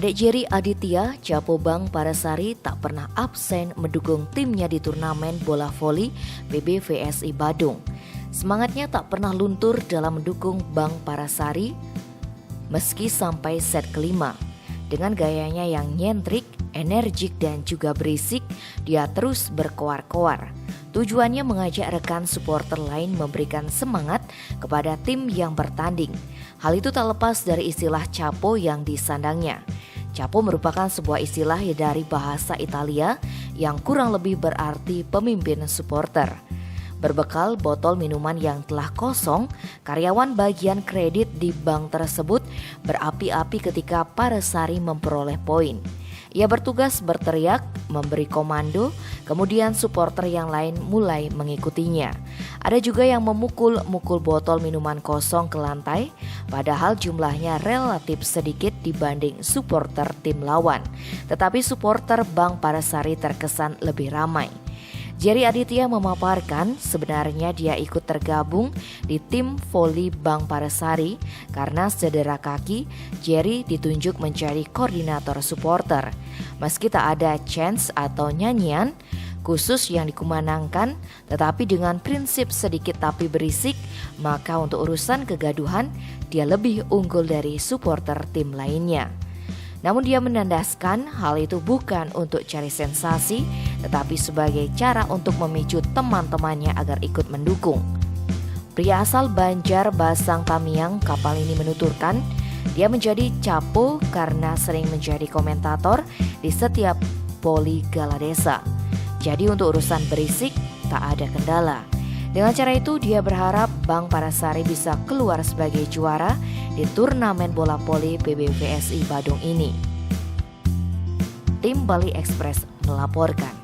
Adik Jerry Aditya, Capo Bang Parasari tak pernah absen mendukung timnya di turnamen bola voli PBVSI Badung. Semangatnya tak pernah luntur dalam mendukung Bang Parasari meski sampai set kelima. Dengan gayanya yang nyentrik, energik dan juga berisik, dia terus berkoar-koar. Tujuannya mengajak rekan supporter lain memberikan semangat kepada tim yang bertanding. Hal itu tak lepas dari istilah capo yang disandangnya. Capo merupakan sebuah istilah dari bahasa Italia yang kurang lebih berarti pemimpin supporter. Berbekal botol minuman yang telah kosong, karyawan bagian kredit di bank tersebut berapi-api ketika Parasari memperoleh poin. Ia bertugas berteriak, memberi komando, kemudian supporter yang lain mulai mengikutinya. Ada juga yang memukul-mukul botol minuman kosong ke lantai, padahal jumlahnya relatif sedikit dibanding supporter tim lawan. Tetapi supporter Bang Parasari terkesan lebih ramai. Jerry Aditya memaparkan sebenarnya dia ikut tergabung di tim voli Bang Parasari karena cedera kaki. Jerry ditunjuk menjadi koordinator supporter. Meski tak ada chants atau nyanyian khusus yang dikumandangkan, tetapi dengan prinsip sedikit tapi berisik, maka untuk urusan kegaduhan dia lebih unggul dari supporter tim lainnya. Namun dia menandaskan hal itu bukan untuk cari sensasi, tetapi sebagai cara untuk memicu teman-temannya agar ikut mendukung. Pria asal Banjar Basang Tamiang Kapal ini menuturkan, dia menjadi capo karena sering menjadi komentator di setiap poli gala desa. Jadi untuk urusan berisik tak ada kendala. Dengan cara itu dia berharap Bang Parasari bisa keluar sebagai juara di turnamen bola voli PBVSI Badung ini. Tim Bali Express melaporkan.